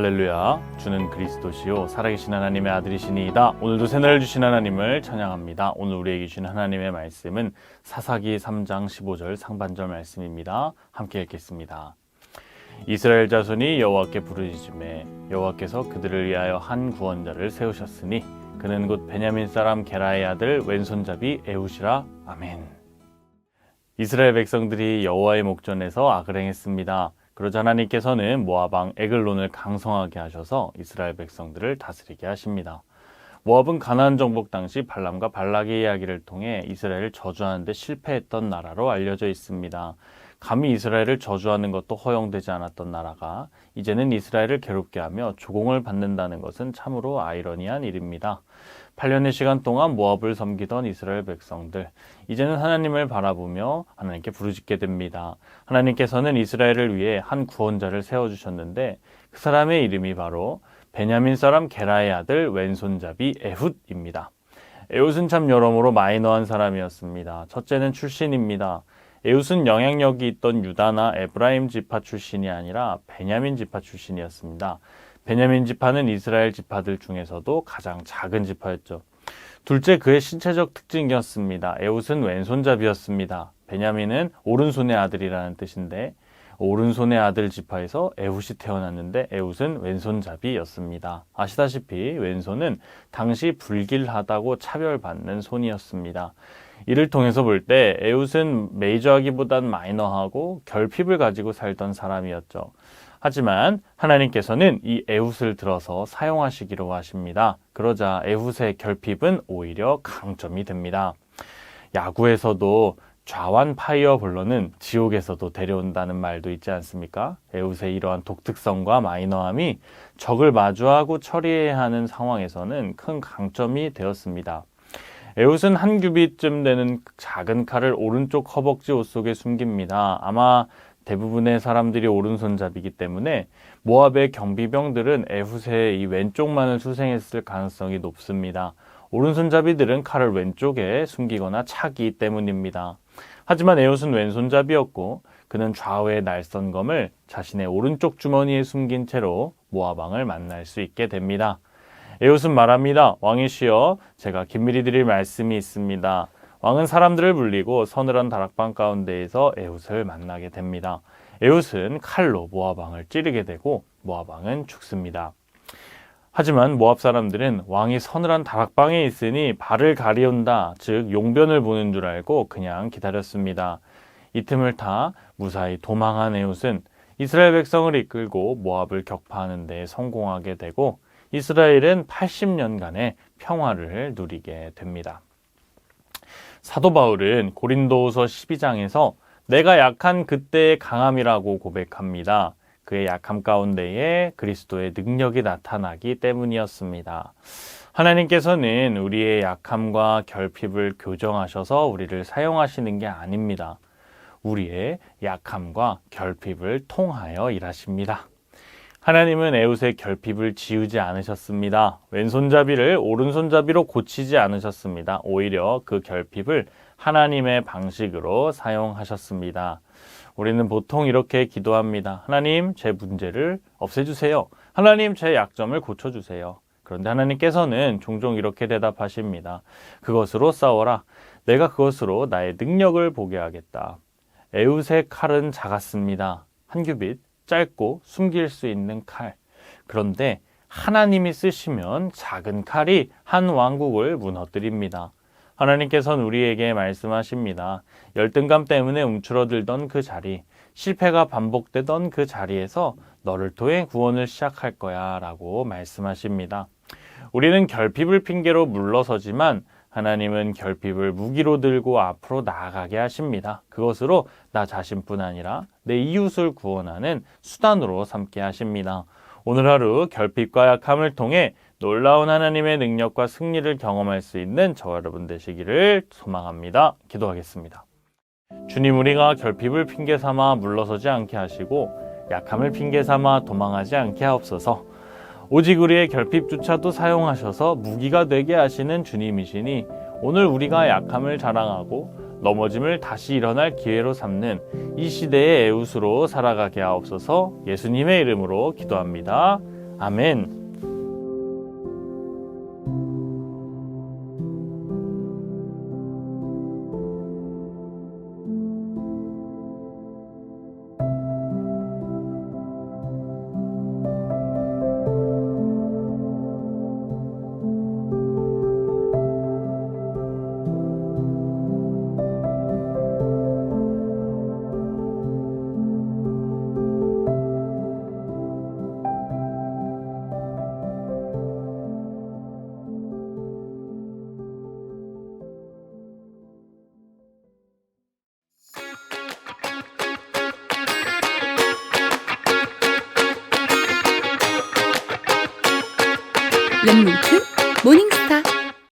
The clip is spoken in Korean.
할렐루야. 주는 그리스도시요 살아계신 하나님의 아들이시니이다. 오늘도 새날을 주신 하나님을 찬양합니다. 오늘 우리에게 주신 하나님의 말씀은 사사기 3장 15절 상반절 말씀입니다. 함께 읽겠습니다. 이스라엘 자손이 여호와께 부르짖음에 여호와께서 그들을 위하여 한 구원자를 세우셨으니 그는 곧 베냐민 사람 게라의 아들 왼손잡이 에훗이라. 아멘. 이스라엘 백성들이 여호와의 목전에서 악을 행했습니다. 그러자 하나님께서는 모압 왕 에글론을 강성하게 하셔서 이스라엘 백성들을 다스리게 하십니다. 모압은 가나안 정복 당시 발람과 발락의 이야기를 통해 이스라엘을 저주하는 데 실패했던 나라로 알려져 있습니다. 감히 이스라엘을 저주하는 것도 허용되지 않았던 나라가 이제는 이스라엘을 괴롭게 하며 조공을 받는다는 것은 참으로 아이러니한 일입니다. 8년의 시간 동안 모압을 섬기던 이스라엘 백성들, 이제는 하나님을 바라보며 하나님께 부르짖게 됩니다. 하나님께서는 이스라엘을 위해 한 구원자를 세워주셨는데 그 사람의 이름이 바로 베냐민 사람 게라의 아들 왼손잡이 에훗입니다. 에훗은 참 여러모로 마이너한 사람이었습니다. 첫째는 출신입니다. 에훗은 영향력이 있던 유다나 에브라임 지파 출신이 아니라 베냐민 지파 출신이었습니다. 베냐민 지파는 이스라엘 지파들 중에서도 가장 작은 지파였죠. 둘째, 그의 신체적 특징이었습니다. 에훗은 왼손잡이였습니다. 베냐민은 오른손의 아들이라는 뜻인데 오른손의 아들 지파에서 에훗이 태어났는데 에훗은 왼손잡이였습니다. 아시다시피 왼손은 당시 불길하다고 차별받는 손이었습니다. 이를 통해서 볼 때 에훗은 메이저하기보단 마이너하고 결핍을 가지고 살던 사람이었죠. 하지만 하나님께서는 이 에훗을 들어서 사용하시기로 하십니다. 그러자 에훗의 결핍은 오히려 강점이 됩니다. 야구에서도 좌완 파이어볼러는 지옥에서도 데려온다는 말도 있지 않습니까? 에훗의 이러한 독특성과 마이너함이 적을 마주하고 처리해야 하는 상황에서는 큰 강점이 되었습니다. 에훗은 한 규빗쯤 되는 작은 칼을 오른쪽 허벅지 옷 속에 숨깁니다. 아마 대부분의 사람들이 오른손잡이기 때문에 모압의 경비병들은 에훗의 이 왼쪽만을 수생했을 가능성이 높습니다. 오른손잡이들은 칼을 왼쪽에 숨기거나 차기 때문입니다. 하지만 에훗은 왼손잡이였고 그는 좌우의 날선검을 자신의 오른쪽 주머니에 숨긴 채로 모압 왕을 만날 수 있게 됩니다. 에훗은 말합니다. 왕이시여, 제가 긴밀히 드릴 말씀이 있습니다. 왕은 사람들을 불리고 서늘한 다락방 가운데에서 에훗을 만나게 됩니다. 에훗은 칼로 모압 왕을 찌르게 되고 모압 왕은 죽습니다. 하지만 모압 사람들은 왕이 서늘한 다락방에 있으니 발을 가리운다, 즉 용변을 보는 줄 알고 그냥 기다렸습니다. 이 틈을 타 무사히 도망한 에훗은 이스라엘 백성을 이끌고 모압을 격파하는 데 성공하게 되고 이스라엘은 80년간의 평화를 누리게 됩니다. 사도 바울은 고린도후서 12장에서 내가 약한 그때의 강함이라고 고백합니다. 그의 약함 가운데에 그리스도의 능력이 나타나기 때문이었습니다. 하나님께서는 우리의 약함과 결핍을 교정하셔서 우리를 사용하시는 게 아닙니다. 우리의 약함과 결핍을 통하여 일하십니다. 하나님은 에훗의 결핍을 지우지 않으셨습니다. 왼손잡이를 오른손잡이로 고치지 않으셨습니다. 오히려 그 결핍을 하나님의 방식으로 사용하셨습니다. 우리는 보통 이렇게 기도합니다. 하나님, 제 문제를 없애주세요. 하나님, 제 약점을 고쳐주세요. 그런데 하나님께서는 종종 이렇게 대답하십니다. 그것으로 싸워라. 내가 그것으로 나의 능력을 보게 하겠다. 에훗의 칼은 작았습니다. 한 규빗. 짧고 숨길 수 있는 칼. 그런데 하나님이 쓰시면 작은 칼이 한 왕국을 무너뜨립니다. 하나님께서는 우리에게 말씀하십니다. 열등감 때문에 움츠러들던 그 자리, 실패가 반복되던 그 자리에서 너를 통해 구원을 시작할 거야 라고 말씀하십니다. 우리는 결핍을 핑계로 물러서지만 하나님은 결핍을 무기로 들고 앞으로 나아가게 하십니다. 그것으로 나 자신뿐 아니라 내 이웃을 구원하는 수단으로 삼게 하십니다. 오늘 하루 결핍과 약함을 통해 놀라운 하나님의 능력과 승리를 경험할 수 있는 저와 여러분 되시기를 소망합니다. 기도하겠습니다. 주님, 우리가 결핍을 핑계 삼아 물러서지 않게 하시고 약함을 핑계 삼아 도망하지 않게 하옵소서. 오직 우리의 결핍조차도 사용하셔서 무기가 되게 하시는 주님이시니 오늘 우리가 약함을 자랑하고 넘어짐을 다시 일어날 기회로 삼는 이 시대의 에훗으로 살아가게 하옵소서. 예수님의 이름으로 기도합니다. 아멘.